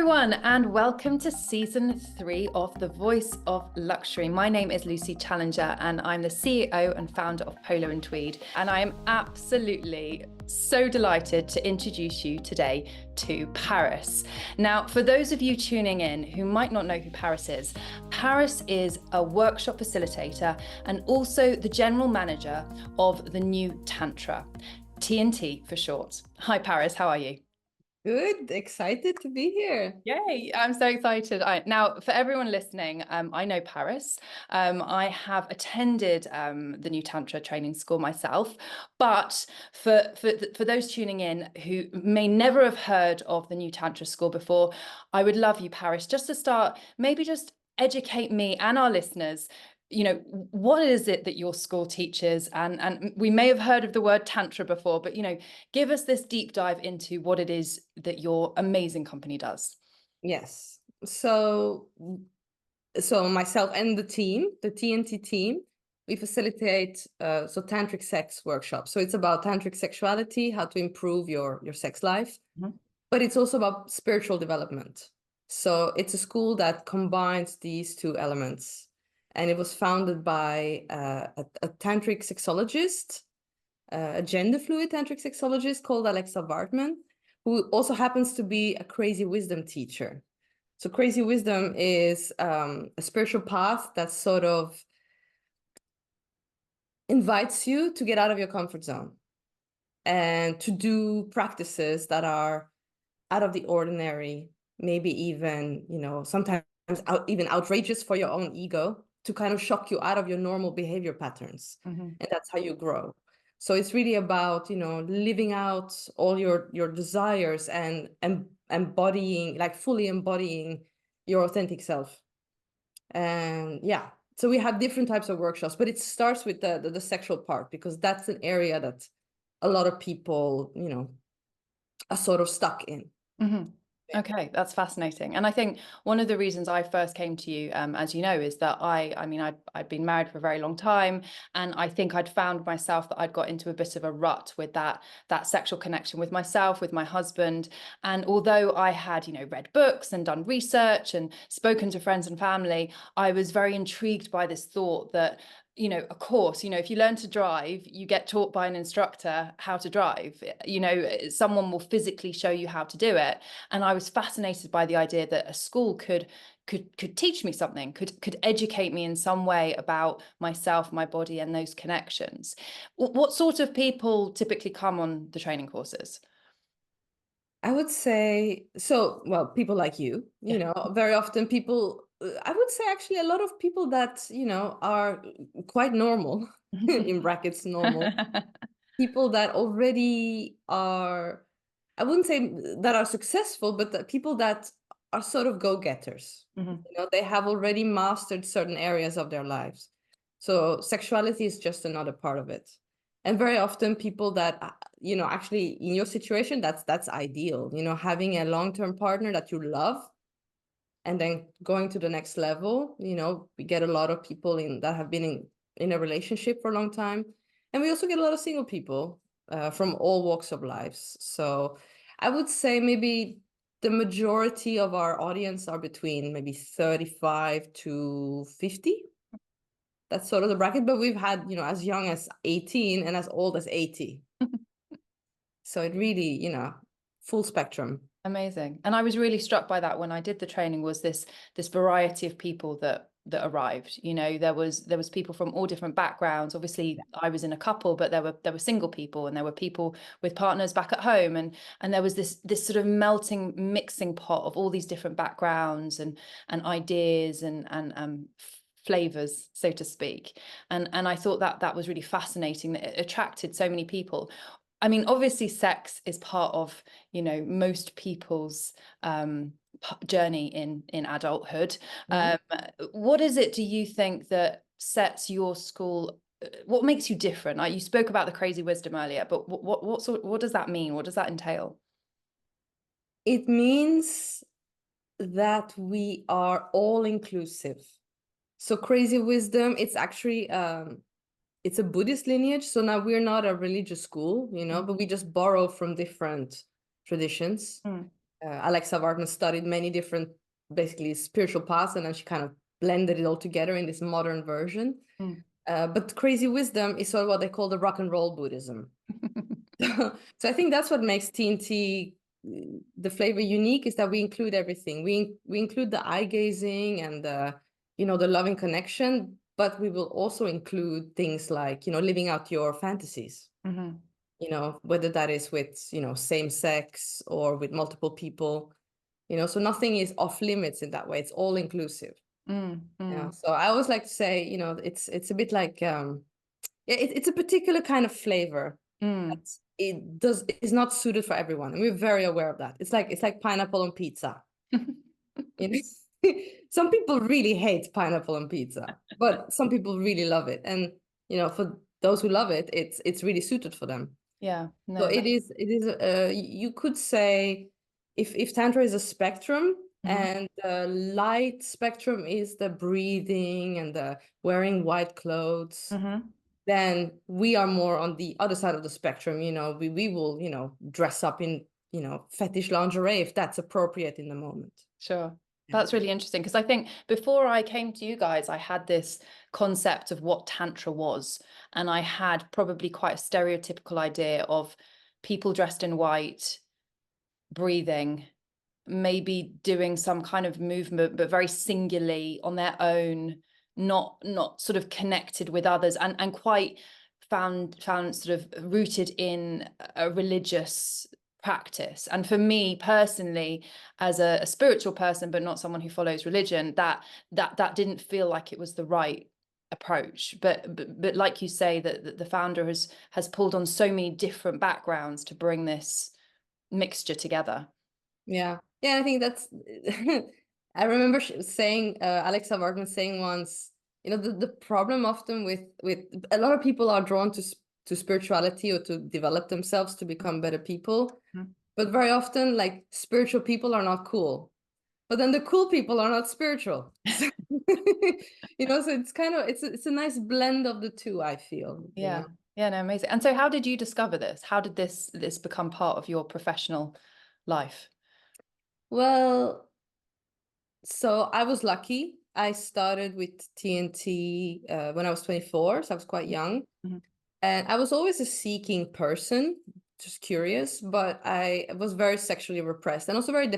everyone, and welcome to season 3 of The Voice of Luxury. My name is Lucy Challenger, and I'm the CEO and founder of Polo and Tweed. And I am absolutely so delighted to introduce you today to Paris. Now, for those of you tuning in who might not know who Paris is a workshop facilitator and also the general manager of the new Tantra, TNT for short. Hi, Paris, how are you? Good, excited to be here. Yay, I'm so excited. Now, for everyone listening, I know Paris. I have attended the new Tantra training school myself, but for those tuning in who may never have heard of the new Tantra school before, I would love you, Paris, just to start, maybe just educate me and our listeners. What is it that your school teaches? And we may have heard of the word Tantra before, but, give us this deep dive into what it is that your amazing company does. Yes. So myself and the team, the TNT team, we facilitate tantric sex workshops. So it's about tantric sexuality, how to improve your sex life, but it's also about spiritual development. So it's a school that combines these two elements. And it was founded by a tantric sexologist, a gender fluid tantric sexologist called Alexa Vartman, who also happens to be a crazy wisdom teacher. So crazy wisdom is a spiritual path that sort of invites you to get out of your comfort zone and to do practices that are out of the ordinary, maybe even, sometimes even outrageous for your own ego, to kind of shock you out of your normal behavior patterns. And that's how you grow. So it's really about, living out all your desires and embodying, like fully embodying your authentic self. And yeah, so we have different types of workshops, but it starts with the sexual part, because that's an area that a lot of people, are sort of stuck in. Okay, that's fascinating. And I think one of the reasons I first came to you, as you know, is that I'd been married for a very long time, and I think I'd found myself that I'd got into a bit of a rut with that sexual connection with myself, with my husband. And although I had, read books and done research and spoken to friends and family, I was very intrigued by this thought that, of course, if you learn to drive, you get taught by an instructor how to drive. Someone will physically show you how to do it. And I was fascinated by the idea that a school could teach me something, could educate me in some way about myself, my body, and those connections. What sort of people typically come on the training courses? I would say, people like you, very often people, I would say actually a lot of people that, are quite normal, in brackets, normal, people that already are, I wouldn't say that are successful, but the people that are sort of go-getters. They have already mastered certain areas of their lives. So sexuality is just another part of it. And very often people that, actually in your situation, that's ideal, having a long-term partner that you love and then going to the next level. We get a lot of people that have been in a relationship for a long time. And we also get a lot of single people from all walks of lives. So I would say maybe the majority of our audience are between maybe 35 to 50. That's sort of the bracket, but we've had, as young as 18 and as old as 80. So it really, full spectrum. Amazing. And I was really struck by that when I did the training, was this variety of people that arrived. There was people from all different backgrounds. Obviously I was in a couple, but there were single people, and there were people with partners back at home, and there was this sort of mixing pot of all these different backgrounds and ideas and flavors, so to speak. And I thought that was really fascinating, that it attracted so many people. I mean, obviously sex is part of, most people's journey in adulthood. What is it, do you think, that sets your school, what makes you different? You spoke about the crazy wisdom earlier, but what does that mean? What does that entail? It means that we are all inclusive. So crazy wisdom, it's actually it's a Buddhist lineage. So now we're not a religious school, but we just borrow from different traditions. Alexa Vartman studied many different, basically spiritual paths, and then she kind of blended it all together in this modern version. Mm. But crazy wisdom is sort of what they call the rock and roll Buddhism. So I think that's what makes TNT the flavor unique, is that we include everything. We include the eye gazing and the, you know, the loving connection, but we will also include things like, you know, living out your fantasies. Mm-hmm. You know, whether that is with, you know, same sex or with multiple people, you know, so nothing is off limits in that way. It's all inclusive. Yeah. So I always like to say, you know, it's a bit like it's a particular kind of flavor that is not suited for everyone, and we're very aware of that. It's like pineapple on pizza. You know? Some people really hate pineapple on pizza, but some people really love it, and you know, for those who love it, it's really suited for them. Yeah, So no, it is you could say, if Tantra is a spectrum, and the light spectrum is the breathing and the wearing white clothes, then we are more on the other side of the spectrum. You know, we will, you know, dress up in, you know, fetish lingerie if that's appropriate in the moment. sure. Yeah. That's really interesting, because I think before I came to you guys, I had this concept of what Tantra was. And I had probably quite a stereotypical idea of people dressed in white, breathing, maybe doing some kind of movement, but very singularly on their own, not sort of connected with others, and quite found sort of rooted in a religious practice. And for me personally, as a spiritual person, but not someone who follows religion, that didn't feel like it was the right approach. But like you say, that the founder has pulled on so many different backgrounds to bring this mixture together. Yeah. Yeah, I think that's I remember saying Alexa Vartman saying once, you know, the problem often with a lot of people are drawn to spirituality or to develop themselves to become better people. But very often, like, spiritual people are not cool. But then the cool people are not spiritual. You know, so it's kind of it's a nice blend of the two, I feel. You Yeah. know? Yeah, no, amazing. And so how did you discover this? How did this become part of your professional life? Well, so I was lucky. I started with TNT when I was 24, so I was quite young. And I was always a seeking person, just curious, but I was very sexually repressed and also very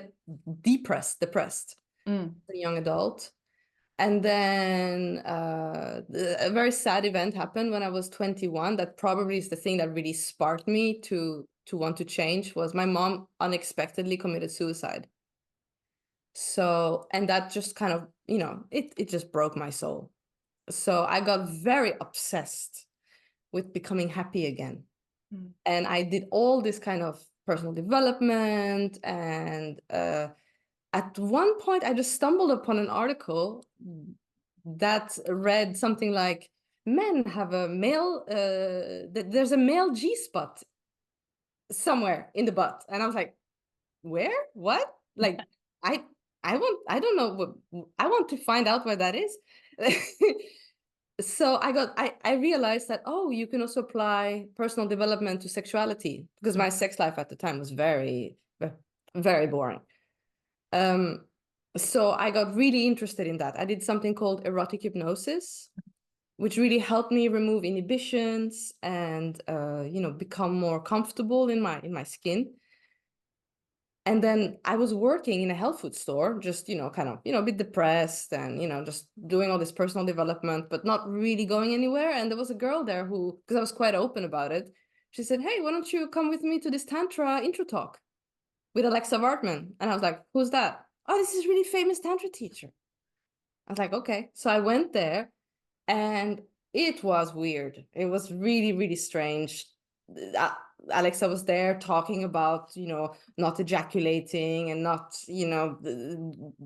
depressed as a young adult. And then a very sad event happened when I was 21. That probably is the thing that really sparked me to want to change, was my mom unexpectedly committed suicide. So, and that just kind of, you know, it just broke my soul. So I got very obsessed with becoming happy again. And I did all this kind of personal development. And at one point, I just stumbled upon an article that read something like, men have a male, there's a male G-spot somewhere in the butt. And I was like, where? What? Like, I I don't know what, I want to find out where that is. So I realized that, oh, you can also apply personal development to sexuality, because my sex life at the time was very, very boring. So I got really interested in that. I did something called erotic hypnosis, which really helped me remove inhibitions and you know, become more comfortable in my skin. And then I was working in a health food store, just, you know, kind of, you know, a bit depressed and, you know, just doing all this personal development, but not really going anywhere. And there was a girl there who, because I was quite open about it, she said, hey, why don't you come with me to this Tantra intro talk with Alexa Vartman? And I was like, who's that? Oh, this is really famous Tantra teacher. I was like, okay. So I went there, and it was weird. It was really, really strange. Alexa was there talking about, you know, not ejaculating and not, you know,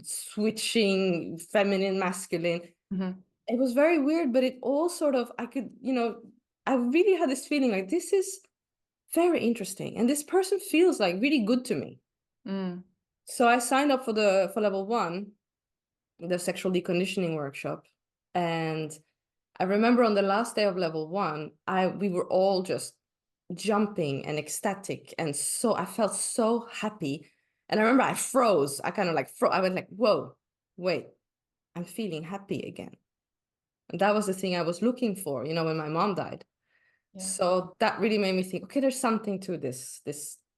switching feminine, masculine. It was very weird, but it all sort of, I could, you know, I really had this feeling like, this is very interesting. And this person feels like really good to me. So I signed up for level 1, the sexual deconditioning workshop. And I remember on the last day of level 1, we were all just jumping and ecstatic, and so I felt so happy. And I remember I froze. I kind of like I went like, whoa, wait, I'm feeling happy again. And that was the thing I was looking for, you know, when my mom died. Yeah. So that really made me think, okay, there's something to this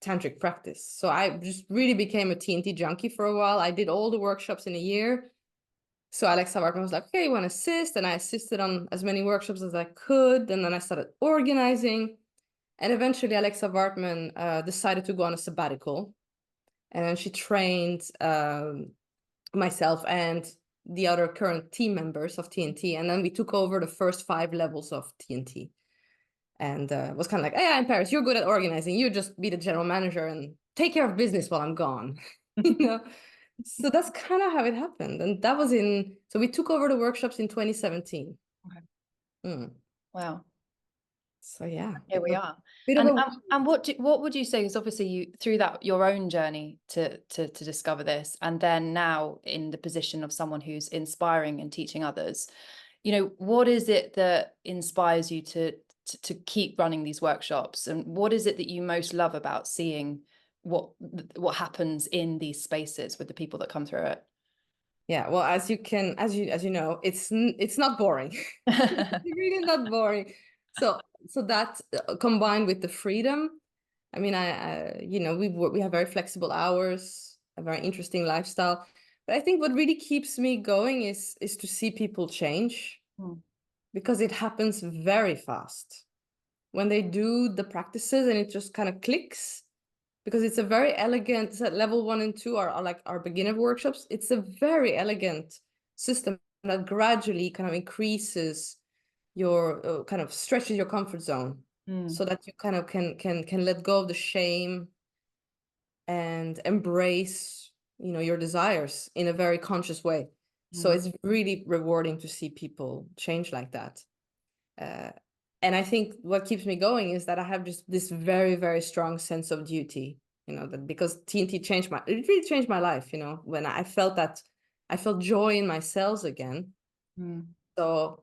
tantric practice. So I just really became a TNT junkie for a while. I did all the workshops in a year. So Alexa Wartman was like, okay, you want to assist? And I assisted on as many workshops as I could. And then I started organizing. And eventually Alexa Wartman decided to go on a sabbatical. And then she trained myself and the other current team members of TNT. And then we took over the first 5 levels of TNT. And was kind of like, hey, I'm Paris, you're good at organizing. You just be the general manager and take care of business while I'm gone. You know? So that's kind of how it happened. And that was so we took over the workshops in 2017. Okay. Mm. Wow. So yeah, Here we are. bit of And a what would you say is obviously you through that your own journey to discover this, and then now in the position of someone who's inspiring and teaching others, you know, what is it that inspires you to keep running these workshops, and what is it that you most love about seeing what happens in these spaces with the people that come through it? yeah, well, as you know, it's not boring. It's really not boring. So that combined with the freedom, I mean, you know, we have very flexible hours, a very interesting lifestyle. But I think what really keeps me going is to see people change, because it happens very fast when they do the practices and it just kind of clicks, because it's a very elegant level 1 and 2 are like our beginner workshops. It's a very elegant system that gradually kind of increases your kind of stretches your comfort zone, so that you kind of can let go of the shame and embrace, you know, your desires in a very conscious way. So it's really rewarding to see people change like that. And I think what keeps me going is that I have just this very, very strong sense of duty, you know, that because TNT it really changed my life, you know, when I felt joy in my cells again. So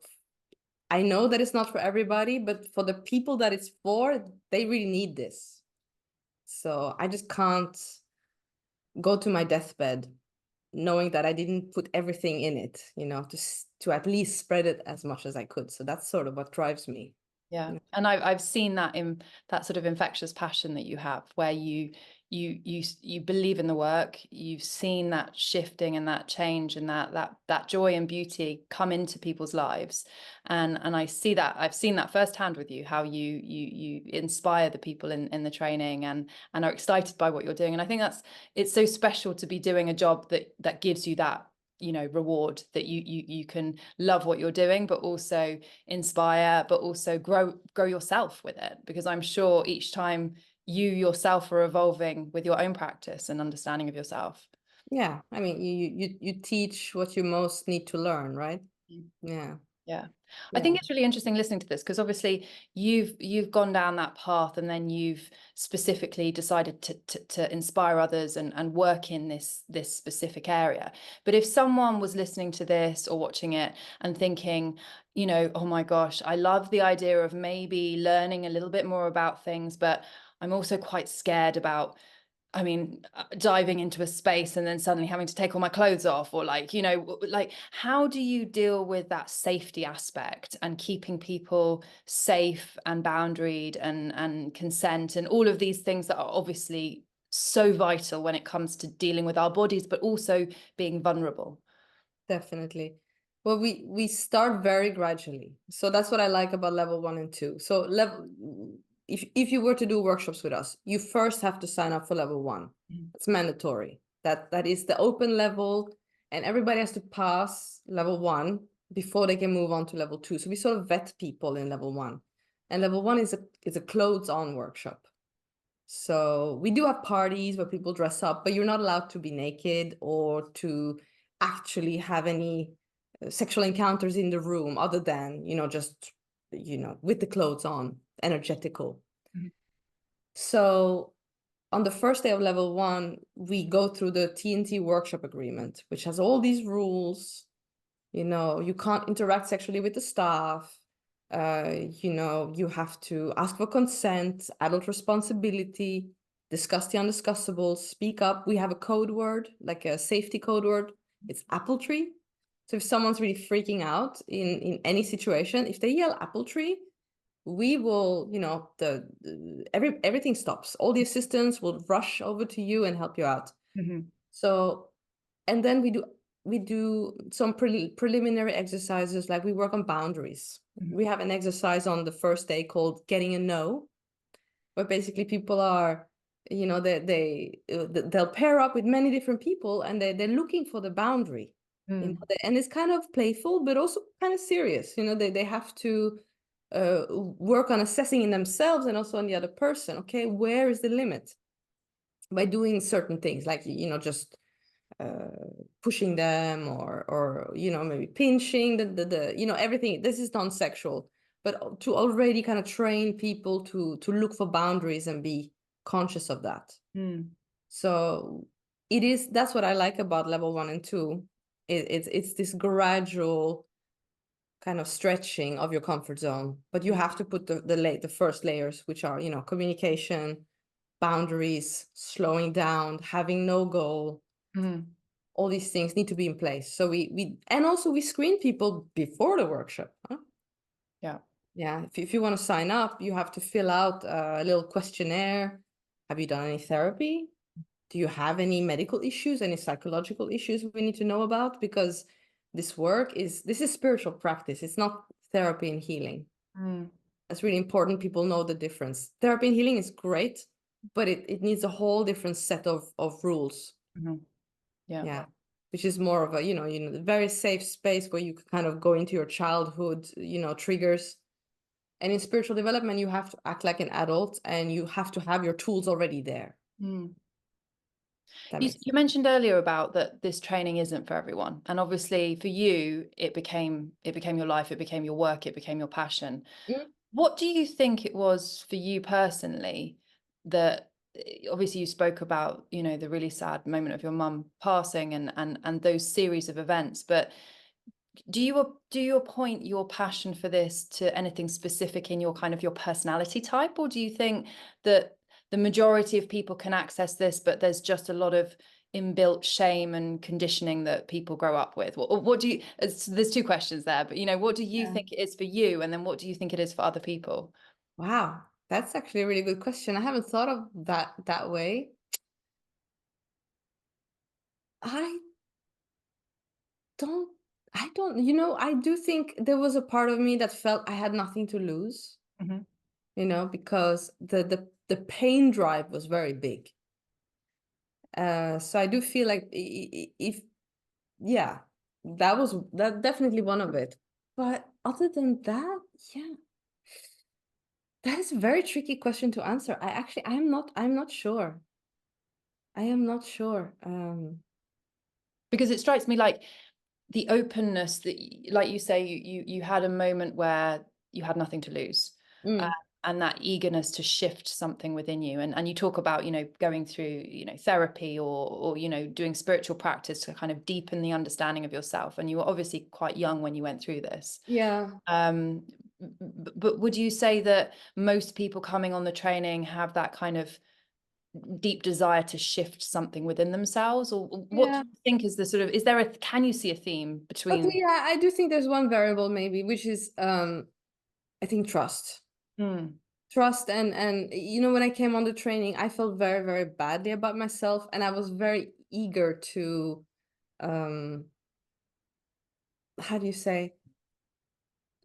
I know that it's not for everybody, but for the people that it's for, they really need this. So I just can't go to my deathbed knowing that I didn't put everything in it, you know, to at least spread it as much as I could. So that's sort of what drives me. Yeah. And I've seen that in that sort of infectious passion that you have, where you believe in the work. You've seen that shifting and that change and that joy and beauty come into people's lives. And I see that, I've seen that firsthand with you, how you inspire the people in the training and are excited by what you're doing. And I think it's so special to be doing a job that gives you that, you know, reward, that you can love what you're doing, but also inspire, but also grow yourself with it, because I'm sure each time you yourself are evolving with your own practice and understanding of yourself. Yeah, I mean, you teach what you most need to learn, right? Yeah. Yeah. I think it's really interesting listening to this, because obviously you've gone down that path, and then you've specifically decided to inspire others and work in this specific area. But if someone was listening to this or watching it and thinking, you know, oh my gosh, I love the idea of maybe learning a little bit more about things, but I'm also quite scared about, I mean, diving into a space and then suddenly having to take all my clothes off, or like, you know, like, how do you deal with that safety aspect and keeping people safe and boundaried and consent and all of these things that are obviously so vital when it comes to dealing with our bodies, but also being vulnerable? Definitely. Well, we start very gradually. So that's what I like about level 1 and 2. So if you were to do workshops with us, you first have to sign up for level 1. It's mandatory. That is the open level, and everybody has to pass level 1 before they can move on to level 2. So we sort of vet people in level 1. And level 1 is a clothes on workshop. So we do have parties where people dress up, but you're not allowed to be naked or to actually have any sexual encounters in the room, other than, you know, just, you know, with the clothes on, energetical. So on the first day of level 1, we go through the TNT workshop agreement, which has all these rules. You know, you can't interact sexually with the staff. You know, you have to ask for consent, adult responsibility. discuss the undiscussables, speak up. We have a code word, like a safety code word. It's apple tree. So if someone's really freaking out in any situation, if they yell apple tree, we will, you know, everything stops. All the assistants will rush over to you and help you out. So, and then we do some preliminary exercises, like we work on boundaries. We have an exercise on the first day called getting a no, where basically people are, you know, they'll pair up with many different people, and they're looking for the boundary. You know, and it's kind of playful, but also kind of serious. You know, they have to work on assessing in themselves and also on the other person. Okay, where is the limit? By doing certain things, like, you know, just pushing them, or you know, maybe pinching the you know, everything. This is non-sexual, but to already kind of train people to look for boundaries and be conscious of that. So that's what I like about level 1 and 2. It's this gradual kind of stretching of your comfort zone, but you have to put the first layers, which are, you know, communication, boundaries, slowing down, having no goal. All these things need to be in place. So and also we screen people before the workshop. Yeah. If you want to sign up, you have to fill out a little questionnaire. Have you done any therapy? Do you have any medical issues, any psychological issues we need to know about? Because this is spiritual practice. It's not therapy and healing. That's really important. People know the difference. Therapy and healing is great, but it needs a whole different set of rules. Yeah. Which is more of a, you know, very safe space where you can kind of go into your childhood, you know, triggers. And in spiritual development, you have to act like an adult, and you have to have your tools already there. You mentioned earlier about that this training isn't for everyone, and obviously for you it became your life, it became your work, it became your passion. What do you think it was for you personally that, obviously you spoke about, you know, the really sad moment of your mum passing and those series of events, but do you appoint your passion for this to anything specific in your kind of your personality type, or do you think that the majority of people can access this, but there's just a lot of inbuilt shame and conditioning that people grow up with? What do you, there's two questions there, but, you know, what do you think it is for you, and then what do you think it is for other people? Wow, that's actually a really good question. I haven't thought of that way. I don't, you know, I do think there was a part of me that felt I had nothing to lose, you know, because the pain drive was very big. So I do feel like yeah, that definitely one of it. But other than that, yeah, that is a very tricky question to answer. I'm not sure. I am not sure. Because it strikes me like the openness that, like you say, you had a moment where you had nothing to lose, and that eagerness to shift something within you, and you talk about, you know, going through, you know, therapy or you know, doing spiritual practice to kind of deepen the understanding of yourself, and you were obviously quite young when you went through this. But would you say that most people coming on the training have that kind of deep desire to shift something within themselves, or what do you think is the sort of, can you see a theme between? Okay, yeah, I do think there's one variable maybe, which is I think trust. Trust, and you know, when I came on the training, I felt very, very badly about myself, and I was very eager to how do you say,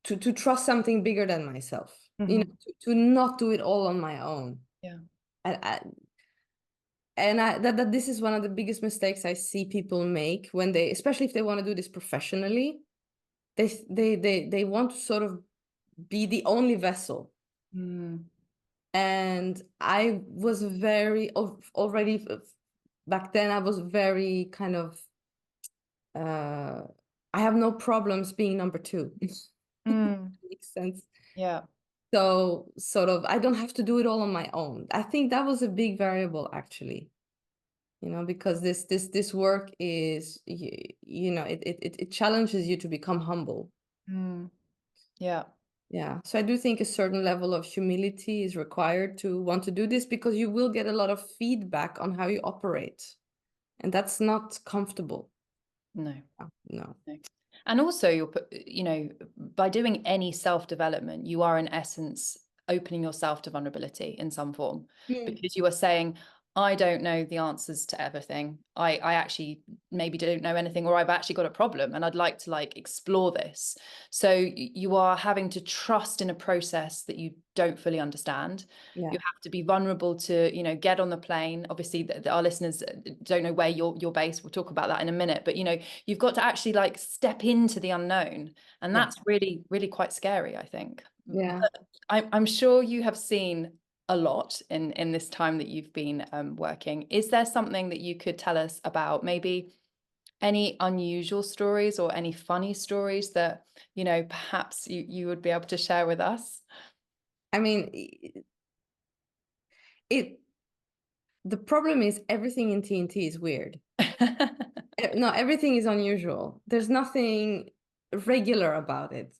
to trust something bigger than myself. You know, to not do it all on my own. And that this is one of the biggest mistakes I see people make when they, especially if they want to do this professionally. They want to sort of be the only vessel. And I was already back then, I was very kind of I have no problems being number two. Makes sense. So sort of, I don't have to do it all on my own. I think that was a big variable, actually, you know, because this work is, you know, it challenges you to become humble. Yeah. Yeah. So I do think a certain level of humility is required to want to do this, because you will get a lot of feedback on how you operate. And that's not comfortable. No. No. No. And also by doing any self-development, you are in essence opening yourself to vulnerability in some form, because you are saying, I don't know the answers to everything. I actually maybe don't know anything, or I've actually got a problem and I'd like to explore this. So you are having to trust in a process that you don't fully understand. Yeah. You have to be vulnerable to, get on the plane. Obviously, our listeners don't know where you're based. We'll talk about that in a minute. But, you've got to actually step into the unknown. And that's really, really quite scary, I think. Yeah. But I'm sure you have seen a lot in this time that you've been working. Is there something that you could tell us about, maybe any unusual stories or any funny stories that, perhaps you would be able to share with us? I mean, the problem is everything in TNT is weird. No, everything is unusual. There's nothing regular about it.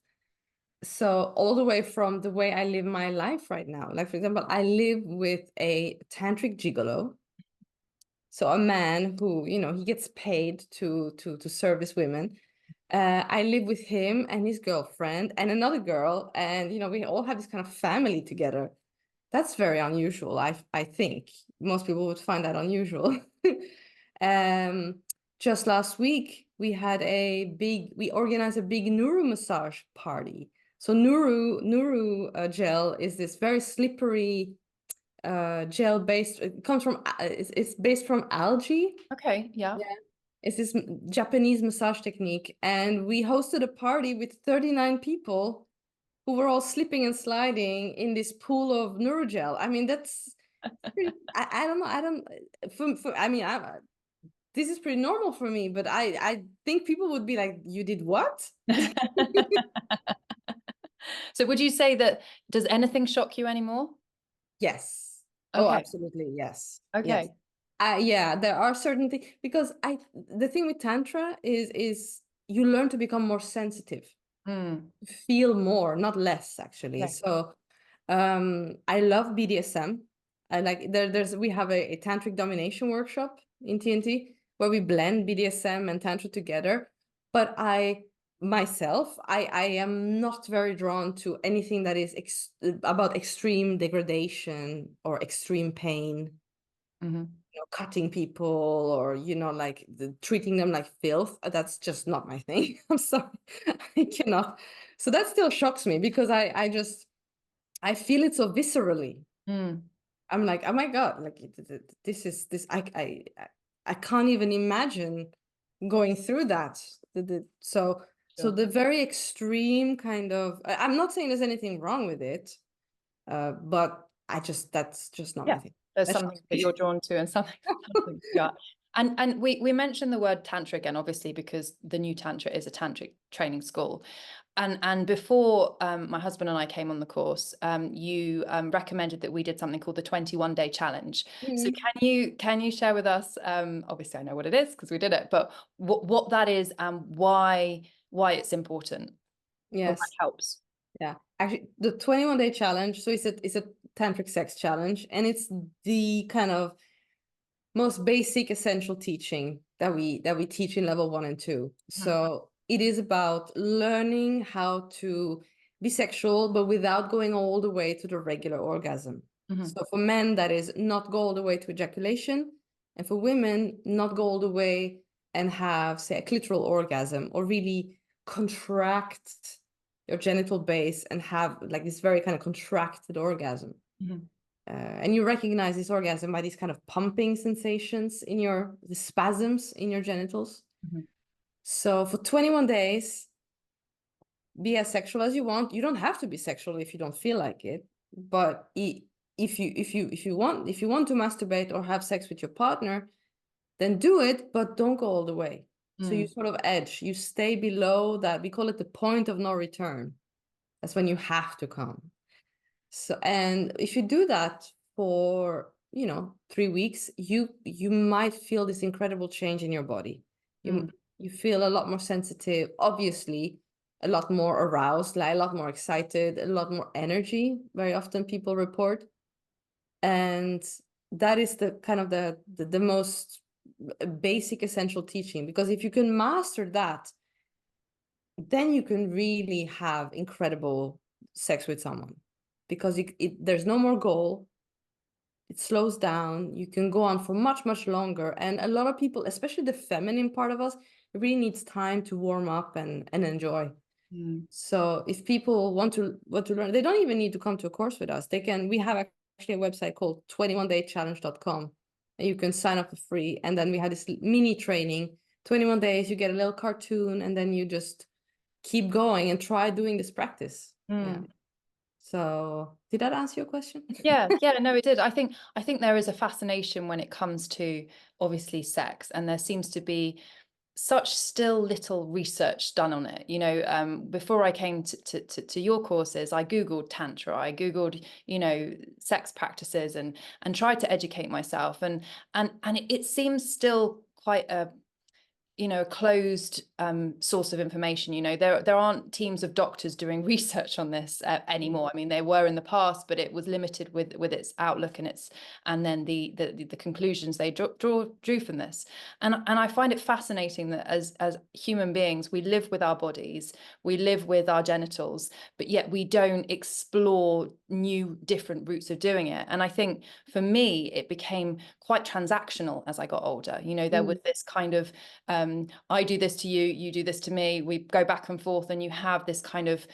So all the way from the way I live my life right now, like for example, I live with a tantric gigolo. So a man who, he gets paid to service women. I live with him and his girlfriend and another girl, and we all have this kind of family together. That's very unusual. I think most people would find that unusual. Just last week we organized a big Nuru massage party. So Nuru gel is this very slippery gel based. It comes from it's based from algae. Okay, yeah. It's this Japanese massage technique, and we hosted a party with 39 people who were all slipping and sliding in this pool of Nurogel. I mean, that's pretty, I don't know. I don't, I mean, this is pretty normal for me, but I think people would be like, you did what? So would you say that, does anything shock you anymore? Yes. Oh, Okay. absolutely. Yes. Yes. Okay. Yeah, there are certain things, because the thing with Tantra is you learn to become more sensitive, feel more, not less, actually. Okay. So I love BDSM. I like we have a tantric domination workshop in TNT where we blend BDSM and Tantra together. But I am not very drawn to anything that is about extreme degradation or extreme pain. Cutting people, or treating them like filth. That's just not my thing. I'm sorry. I cannot. So that still shocks me, because I feel it so viscerally. I'm like, oh my God, like this I can't even imagine going through that. So the very extreme kind of, I'm not saying there's anything wrong with it, but that's just not my thing. There's something that you're drawn to, and something yeah. And we mentioned the word tantra again, obviously, because the new Tantra is a tantric training school. And before my husband and I came on the course, you recommended that we did something called the 21-day challenge. So can you share with us, obviously I know what it is because we did it, but what that is and why it's important? Yes. Or why it helps. Yeah. Actually, the 21-day challenge, so it's a tantric sex challenge, and it's the kind of most basic essential teaching that we teach in level 1 and 2. So it is about learning how to be sexual, but without going all the way to the regular orgasm. So for men, that is not go all the way to ejaculation, and for women, not go all the way and have, say, a clitoral orgasm, or really contract your genital base and have like this very kind of contracted orgasm. And you recognize this orgasm by these kind of pumping sensations in the spasms in your genitals. So for 21 days, be as sexual as you want. You don't have to be sexual if you don't feel like it. But if you want to masturbate or have sex with your partner, then do it, but don't go all the way. So you sort of edge. You stay below that. We call it the point of no return. That's when you have to come. So, and if you do that for 3 weeks, you might feel this incredible change in your body. You feel a lot more sensitive. Obviously, a lot more aroused, like a lot more excited, a lot more energy. Very often people report. And that is the kind of the most basic essential teaching, because if you can master that, then you can really have incredible sex with someone, because there's no more goal. It slows down. You can go on for much, much longer. And a lot of people, especially the feminine part of us, really needs time to warm up and enjoy. Mm. So if people want to learn, they don't even need to come to a course with us. We have actually a website called 21daychallenge.com, and you can sign up for free. And then we have this mini training, 21 days, you get a little cartoon, and then you just keep going and try doing this practice. Yeah. So did that answer your question? Yeah, no, it did. I think there is a fascination when it comes to obviously sex, and there seems to be such still little research done on it. You know, before I came to your courses, I Googled Tantra, I Googled, you know, sex practices and tried to educate myself. And it seems still quite a, you know, a closed source of information. You know, there aren't teams of doctors doing research on this anymore. I mean, they were in the past, but it was limited with its outlook and then the conclusions they drew from this. And I find it fascinating that as human beings, we live with our bodies, we live with our genitals, but yet we don't explore new different routes of doing it. And I think for me, it became quite transactional as I got older. You know, there was this kind of I do this to you, you do this to me, we go back and forth, and you have this kind of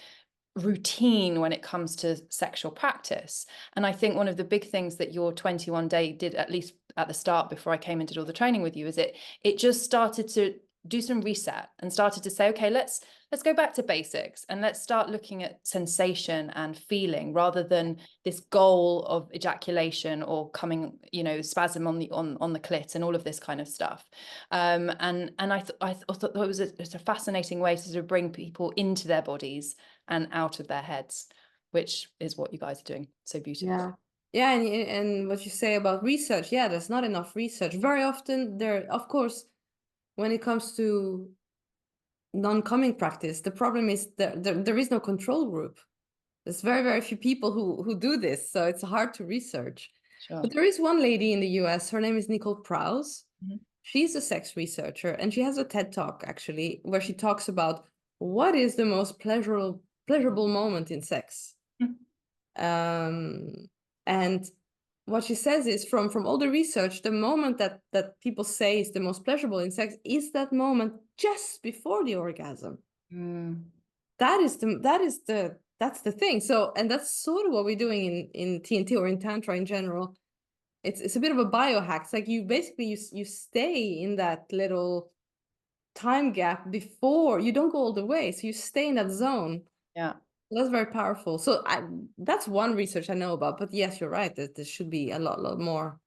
routine when it comes to sexual practice. And I think one of the big things that your 21 day did, at least at the start before I came and did all the training with you, is it just started to do some reset and started to say, okay, let's go back to basics and let's start looking at sensation and feeling, rather than this goal of ejaculation or coming, you know, spasm on the clit and all of this kind of stuff. And I thought it was a fascinating way to sort of bring people into their bodies and out of their heads, which is what you guys are doing so beautifully. Yeah, and what you say about research, yeah, there's not enough research. Very often there, of course, when it comes to non-coming practice, the problem is there is no control group. There's very, very few people who do this, so it's hard to research. Sure. But there is one lady in the US, her name is Nicole Prause. Mm-hmm. She's a sex researcher, and she has a TED Talk, actually, where she talks about what is the most pleasurable moment in sex. And what she says is, from all the research, the moment that people say is the most pleasurable in sex is that moment just before the orgasm. That's the thing. So, and that's sort of what we're doing in TNT or in Tantra in general. It's a bit of a biohack. It's like you basically you stay in that little time gap before, you don't go all the way, so you stay in that zone. Yeah. That's very powerful. So that's one research I know about. But yes, you're right, that there should be a lot more.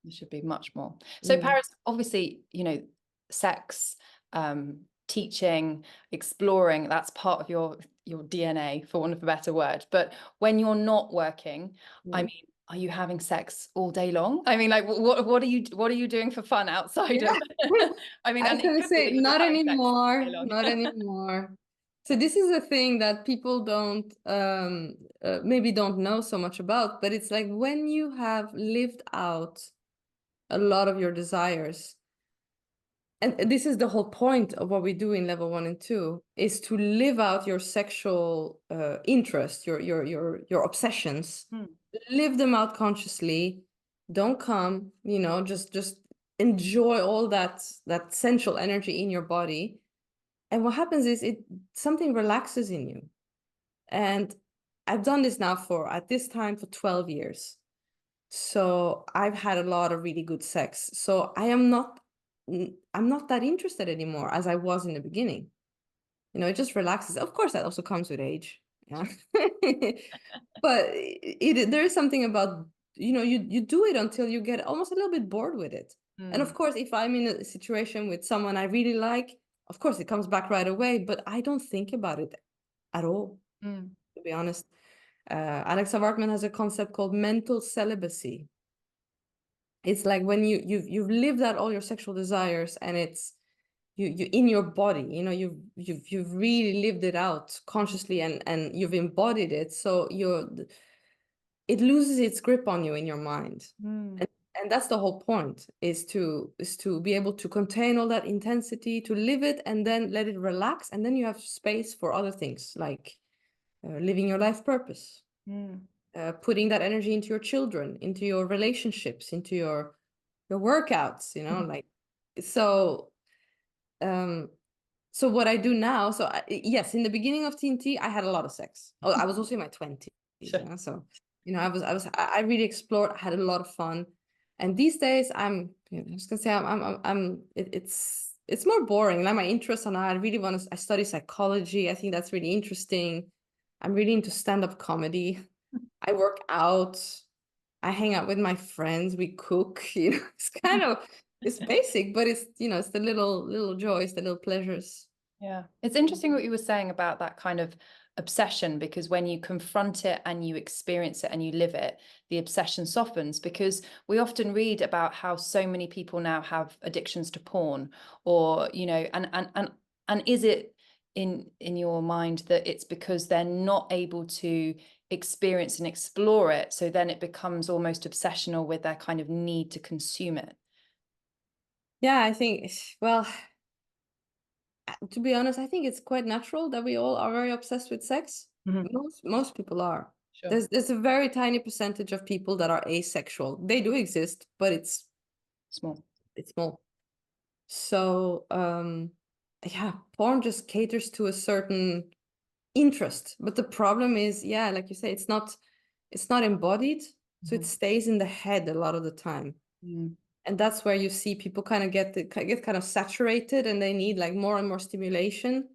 There should be much more. So Paris, obviously, you know, sex, teaching, exploring, that's part of your DNA, for want of a better word. But when you're not working, I mean, are you having sex all day long? I mean, like, what are you doing for fun outside of? I mean, I and was it going to could be say, that you're just not having sex all anymore, day long. not anymore. So this is a thing that people don't maybe don't know so much about, but it's like when you have lived out a lot of your desires, and this is the whole point of what we do in level 1 and 2, is to live out your sexual interest, your obsessions, live them out consciously. Don't come, you know, just enjoy all that sensual energy in your body. And what happens is something relaxes in you. And I've done this now at this time for 12 years. So I've had a lot of really good sex. So I'm not that interested anymore as I was in the beginning. You know, it just relaxes. Of course, that also comes with age. Yeah. But there is something about, you know, you do it until you get almost a little bit bored with it. And of course, if I'm in a situation with someone I really like, of course, it comes back right away, but I don't think about it at all, to be honest. Alexa Vartman has a concept called mental celibacy. It's like when you've lived out all your sexual desires, and you in your body, you know, you've really lived it out consciously, and you've embodied it, so it loses its grip on you in your mind. And that's the whole point, is to be able to contain all that intensity, to live it, and then let it relax, and then you have space for other things, like living your life purpose, putting that energy into your children, into your relationships, into your workouts, you know, like, so so what I do now, so yes, in the beginning of TNT, I had a lot of sex. Oh, I was also in my 20s, Sure. yeah? So, you know, I really explored, I had a lot of fun. And these days I'm just gonna say it's more boring. Like, my interests are now, I really want to, I study psychology. I think that's really interesting. I'm really into stand-up comedy. I work out. I hang out with my friends. We cook, you know, it's kind of, it's basic, but it's, you know, it's the little joys, the little pleasures. Yeah, it's interesting what you were saying about that kind of obsession, because when you confront it and you experience it and you live it, the obsession softens, because we often read about how so many people now have addictions to porn, or, you know, and is it in your mind that it's because they're not able to experience and explore it, so then it becomes almost obsessional with their kind of need to consume it? Yeah, I think, well, to be honest, I think it's quite natural that we all are very obsessed with sex. Most people are. Sure. There's a very tiny percentage of people that are asexual. They do exist, but it's Small. small. So yeah, porn just caters to a certain interest. But the problem is, yeah, like you say, it's not embodied, so it stays in the head a lot of the time. And that's where you see people kind of get kind of saturated, and they need like more and more stimulation.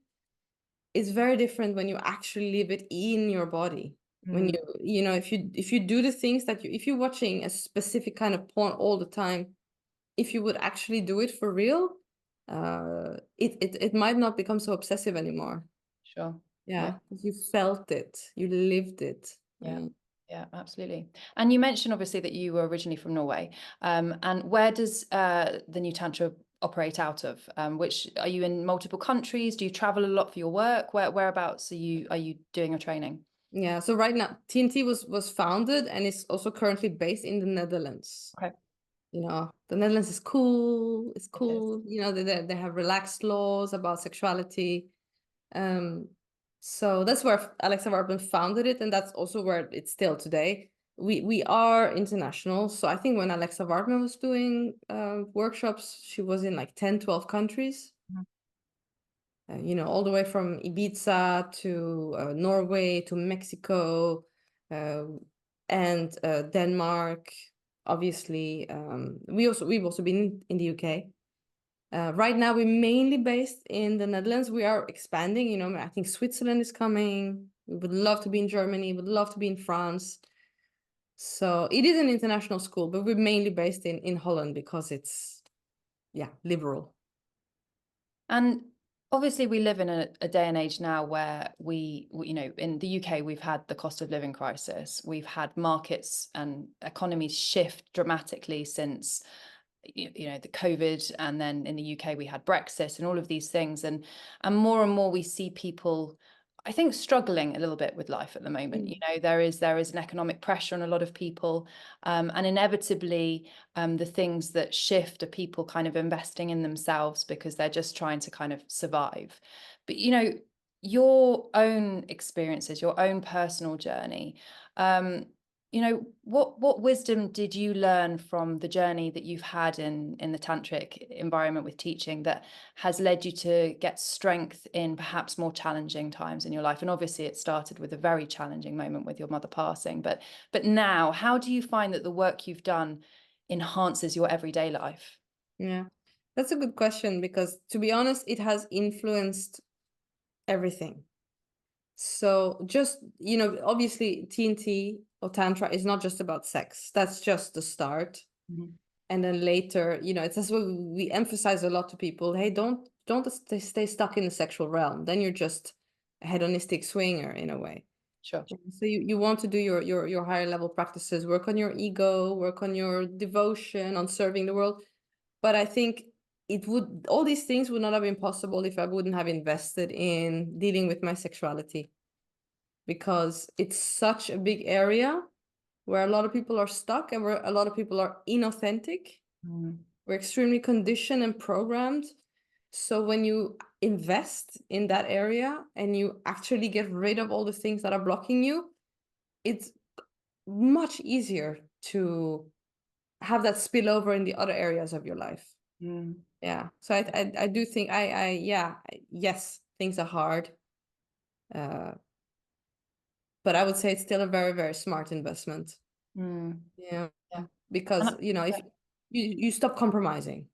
It's very different when you actually live it in your body. When you know, if you do the things that if you're watching a specific kind of porn all the time, if you would actually do it for real, it might not become so obsessive anymore. Sure. Yeah, because you felt it, you lived it. Yeah. Yeah, absolutely. And you mentioned obviously that you were originally from Norway. And where does the new Tantra operate out of? Which, are you in multiple countries? Do you travel a lot for your work? Whereabouts are you doing your training? Yeah, so right now TNT was founded and is also currently based in the Netherlands. Okay. You know, the Netherlands is cool. It's It is. cool. You know, they have relaxed laws about sexuality. So that's where Alexa Warburton founded it, and that's also where it's still today. We are international. So I think when Alexa Warburton was doing workshops, she was in like 10, 12 countries. You know, all the way from Ibiza to Norway to Mexico, and Denmark. Obviously, we've also been in the UK. Right now, we're mainly based in the Netherlands. We are expanding. You know, I think Switzerland is coming. We would love to be in Germany. Would love to be in France. So it is an international school, but we're mainly based in Holland because it's, yeah, liberal. And obviously we live in a day and age now where we, you know, in the UK, we've had the cost of living crisis. We've had markets and economies shift dramatically since, you know, the COVID, and then in the UK we had Brexit and all of these things, and more we see people, I think, struggling a little bit with life at the moment. You know, there is an economic pressure on a lot of people, and inevitably the things that shift are people kind of investing in themselves because they're just trying to kind of survive. But, you know, your own experiences, your own personal journey, you know, what wisdom did you learn from the journey that you've had in the tantric environment with teaching that has led you to get strength in perhaps more challenging times in your life? And obviously it started with a very challenging moment with your mother passing, but now, how do you find that the work you've done enhances your everyday life? Yeah, that's a good question, because to be honest, it has influenced everything. So just, you know, obviously TNT or Tantra is not just about sex. That's just the start. And then later, you know, it's as well, we emphasize a lot to people, hey, don't stay stuck in the sexual realm. Then you're just a hedonistic swinger in a way. Sure. So you want to do your higher level practices, work on your ego, work on your devotion, on serving the world. But I think all these things would not have been possible if I wouldn't have invested in dealing with my sexuality, because it's such a big area where a lot of people are stuck and where a lot of people are inauthentic. We're extremely conditioned and programmed. So when you invest in that area and you actually get rid of all the things that are blocking you, it's much easier to have that spill over in the other areas of your life. Yeah. So I do think yes, things are hard. But I would say it's still a very, very smart investment. Yeah. Because, if you stop compromising.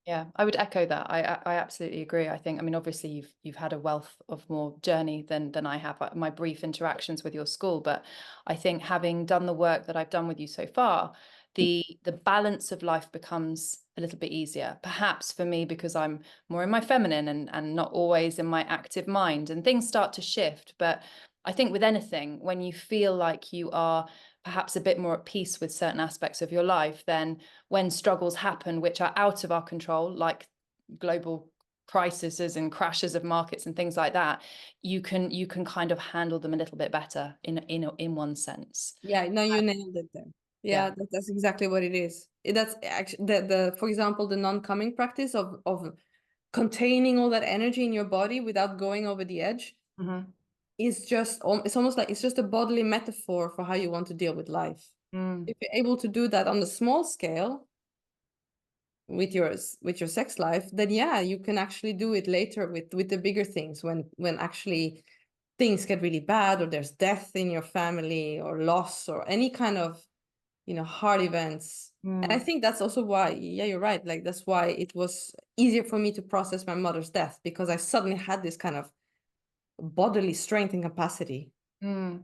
Yeah, I would echo that. I absolutely agree. I think, I mean, obviously you've had a wealth of more journey than I have, my brief interactions with your school, but I think having done the work that I've done with you so far, the balance of life becomes a little bit easier, perhaps for me, because I'm more in my feminine and not always in my active mind, and things start to shift. But I think with anything, when you feel like you are perhaps a bit more at peace with certain aspects of your life, then when struggles happen which are out of our control, like global crises and crashes of markets and things like that, you can kind of handle them a little bit better in one sense. Yeah, no, you nailed it there. Yeah, that's exactly what it is. That's actually the for example, the non-coming practice of containing all that energy in your body without going over the edge is just, it's almost like it's just a bodily metaphor for how you want to deal with life. If you're able to do that on the small scale with your sex life, then yeah, you can actually do it later with the bigger things, when actually things get really bad, or there's death in your family, or loss, or any kind of hard events. And I think that's also why, yeah, you're right, like that's why it was easier for me to process my mother's death, because I suddenly had this kind of bodily strength and capacity. You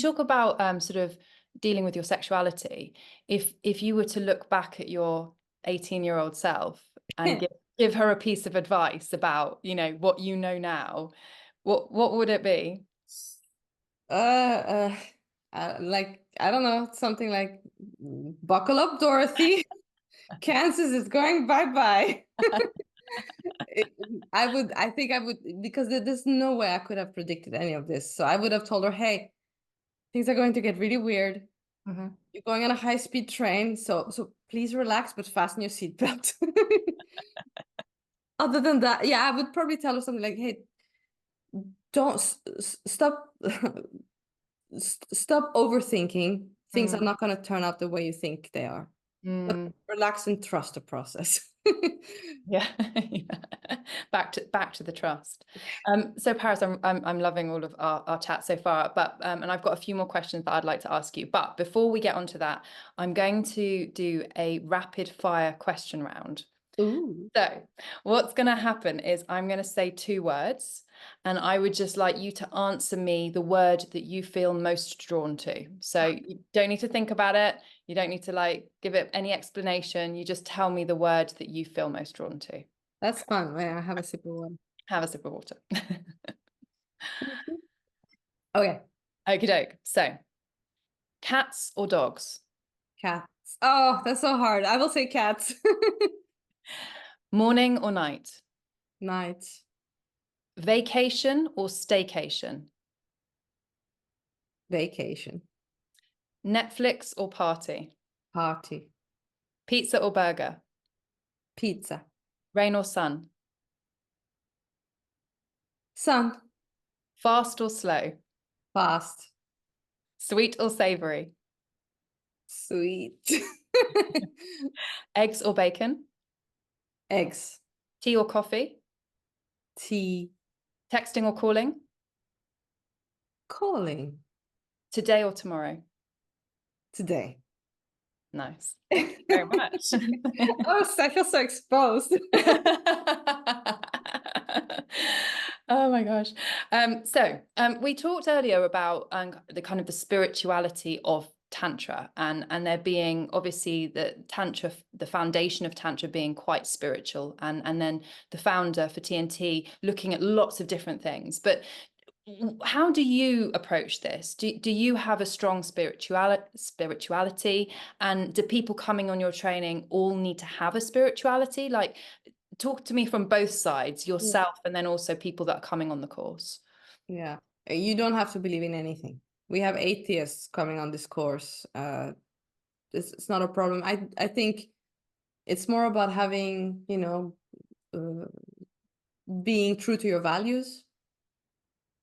talk about sort of dealing with your sexuality. If you were to look back at your 18-year-old self and give her a piece of advice about, what you know now, what would it be? Like, I don't know, something like, buckle up, Dorothy. Kansas is going bye-bye. I think I would, because there's no way I could have predicted any of this. So I would have told her, hey, things are going to get really weird. You're going on a high-speed train, so please relax, but fasten your seatbelt. Other than that, yeah, I would probably tell her something like, hey, don't stop stop overthinking. Things are not going to turn out the way you think they are. But relax and trust the process. Yeah. Back to the trust. So Paris, I'm loving all of our chat so far, but and I've got a few more questions that I'd like to ask you. But before we get onto that, I'm going to do a rapid fire question round. Ooh. So what's going to happen is I'm going to say 2 words, and I would just like you to answer me the word that you feel most drawn to. So you don't need to think about it. You don't need to give it any explanation. You just tell me the word that you feel most drawn to. That's fun. Wait, I have a sip of water. Have a sip of water. Okay. Okie doke. So cats or dogs? Cats. Oh, that's so hard. I will say cats. Morning or night? Night. Vacation or staycation? Vacation. Netflix or party? Party. Pizza or burger? Pizza. Rain or sun? Sun. Fast or slow? Fast. Sweet or savory? Sweet. Eggs or bacon? Eggs. Tea or coffee? Tea. Texting or calling? Calling. Today or tomorrow? Today. Nice. Thank you very much. Oh, I feel so exposed. Oh my gosh. So we talked earlier about the kind of the spirituality of Tantra, and there being obviously the Tantra, the foundation of Tantra being quite spiritual, and then the founder for TNT looking at lots of different things. But how do you approach this? Do you have a strong spirituality? And do people coming on your training all need to have a spirituality? Like, talk to me from both sides, Yeah. yourself and then also people that are coming on the course. Yeah. You don't have to believe in anything. We have atheists coming on this course. It's not a problem. I think it's more about having, being true to your values.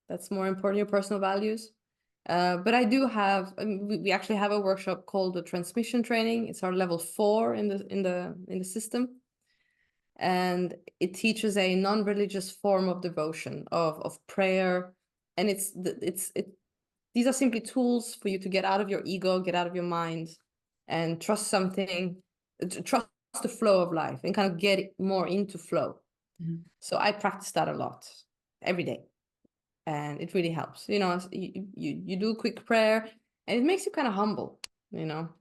That's more important, your personal values. But I do have, we actually have a workshop called the transmission training. It's our level 4 in the system. And it teaches a non-religious form of devotion, of prayer. And these are simply tools for you to get out of your ego, get out of your mind, and trust something, trust the flow of life and kind of get more into flow. Mm-hmm. So I practice that a lot every day. And it really helps. You do a quick prayer and it makes you kind of humble,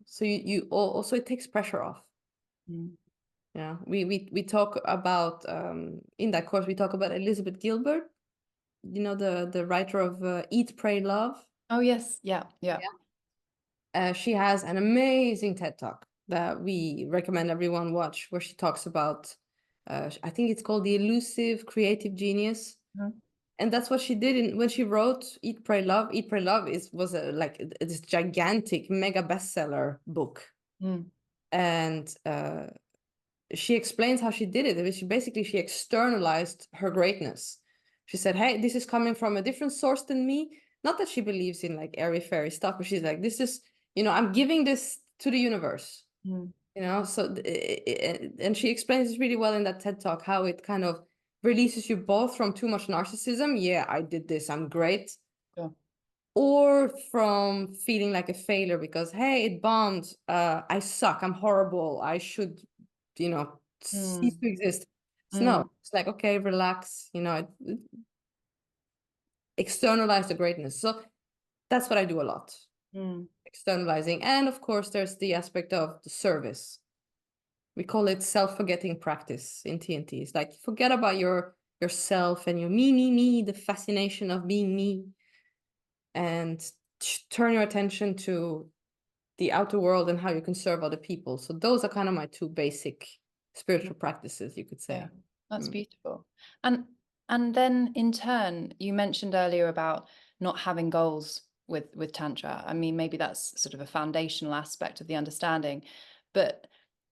So you also, it takes pressure off. Mm-hmm. Yeah, we talk about in that course we talk about Elizabeth Gilbert, the writer of Eat, Pray, Love. Oh yes, yeah. She has an amazing TED Talk that we recommend everyone watch, where she talks about I think it's called The Elusive Creative Genius. Mm-hmm. And that's what she did when she wrote Eat, Pray, Love. Eat, Pray, Love was this gigantic mega bestseller book. Mm. And she explains how she did it. She externalized her greatness. She said, hey, this is coming from a different source than me. Not that she believes in like airy fairy stuff, but she's like, this is, I'm giving this to the universe. Mm. So and she explains this really well in that TED Talk, how it kind of releases you both from too much narcissism. Yeah, I did this, I'm great. Sure. Or from feeling like a failure because, hey, it bombed. I suck. I'm horrible. I should, cease to exist. So no, it's like, okay, relax, externalize the greatness. So that's what I do a lot. Externalizing. And of course, there's the aspect of the service. We call it self-forgetting practice in TNT. It's like, forget about yourself and your me, the fascination of being me, and turn your attention to the outer world and how you can serve other people. So those are kind of my 2 basic spiritual practices, you could say. Yeah, that's beautiful. And then in turn, you mentioned earlier about not having goals with Tantra. I mean, maybe that's sort of a foundational aspect of the understanding, but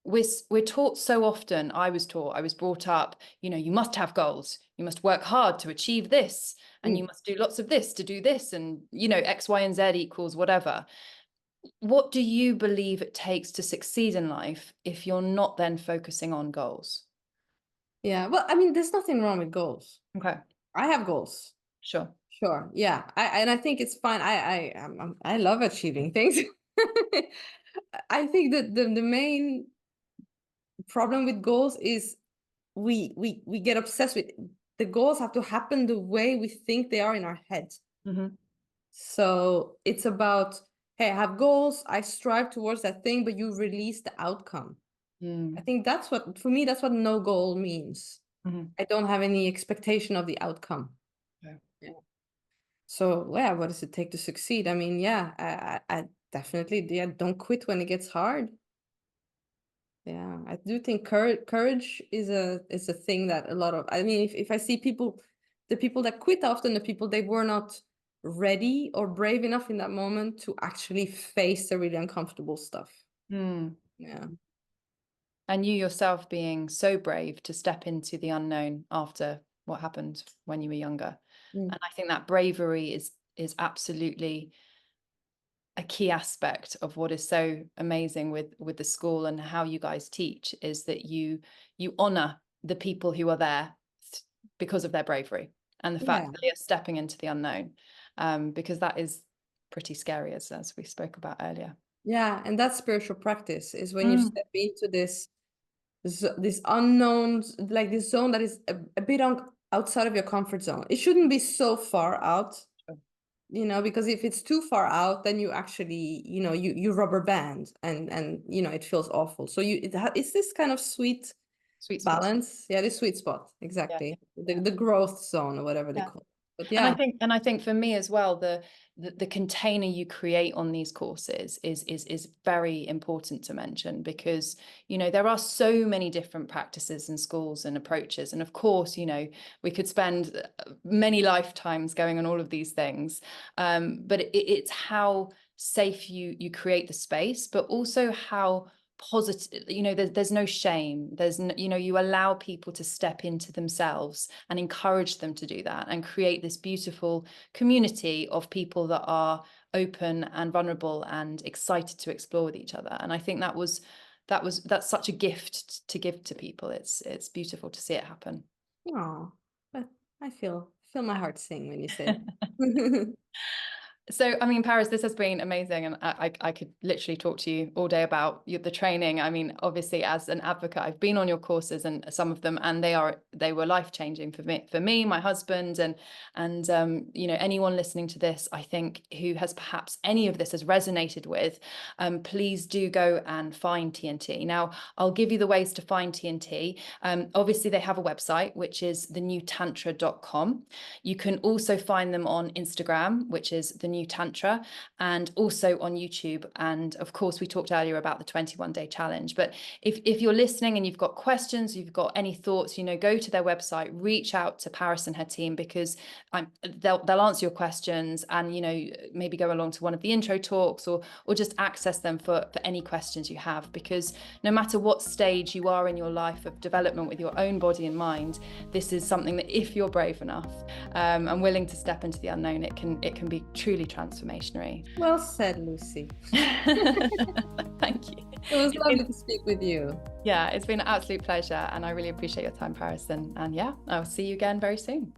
we're taught so often. I was brought up, you must have goals. You must work hard to achieve this, and you must do lots of this to do this, and X, Y, and Z equals whatever. What do you believe it takes to succeed in life if you're not then focusing on goals? Yeah, well, I mean, there's nothing wrong with goals. Okay. I have goals. Sure. Yeah. I think it's fine. I love achieving things. I think that the main problem with goals is we get obsessed with the goals have to happen the way we think they are in our head. So it's about, hey, I have goals, I strive towards that thing, but you release the outcome. I think for me, that's what no goal means. I don't have any expectation of the outcome. Yeah. So, yeah, what does it take to succeed? I mean, yeah, I definitely, yeah, don't quit when it gets hard. Yeah, I do think courage is a thing that a lot of, I mean, if I see the people that quit often, the people they were not ready or brave enough in that moment to actually face the really uncomfortable stuff. Yeah. And you yourself being so brave to step into the unknown after what happened when you were younger. And I think that bravery is absolutely a key aspect of what is so amazing with the school and how you guys teach, is that you honor the people who are there because of their bravery and the fact that they are stepping into the unknown, because that is pretty scary, as we spoke about earlier. Yeah, and that's spiritual practice, is when you step into this unknown, like this zone that is a bit outside of your comfort zone. It shouldn't be so far out, because if it's too far out, then you actually, you rubber band and it feels awful. So it's this kind of sweet spot. balance. Yeah, this sweet spot, exactly. The growth zone or whatever they call it. But And yeah. I think for me as well, the container you create on these courses is very important to mention, because, you know, there are so many different practices and schools and approaches. And of course, you know, we could spend many lifetimes going on all of these things. But it's how safe you create the space, but also how positive, you know, there's no shame, there's no, you know, you allow people to step into themselves and encourage them to do that, and create this beautiful community of people that are open and vulnerable and excited to explore with each other. And I think that's such a gift to give to people. It's beautiful to see it happen. Oh, but I feel my heart sing when you say that. So, I mean, Paris, this has been amazing, and I could literally talk to you all day about the training. I mean, obviously, as an advocate, I've been on your courses, and some of them, and they were life-changing for me, my husband, and you know, anyone listening to this, I think, who has perhaps any of this has resonated with, please do go and find TNT. Now, I'll give you the ways to find TNT. Obviously, they have a website, which is thenewtantra.com. You can also find them on Instagram, which is the New Tantra, and also on YouTube. And of course, we talked earlier about the 21-day challenge. But if you're listening and you've got questions, you've got any thoughts, you know, go to their website, reach out to Paris and her team, because they'll answer your questions, and, you know, maybe go along to one of the intro talks, or just access them for any questions you have. Because no matter what stage you are in your life of development with your own body and mind, this is something that, if you're brave enough and willing to step into the unknown, it can be truly transformationary. Well said, Lucy. Thank you. It was lovely to speak with you. Yeah, it's been an absolute pleasure, and I really appreciate your time, Paris. And yeah, I'll see you again very soon.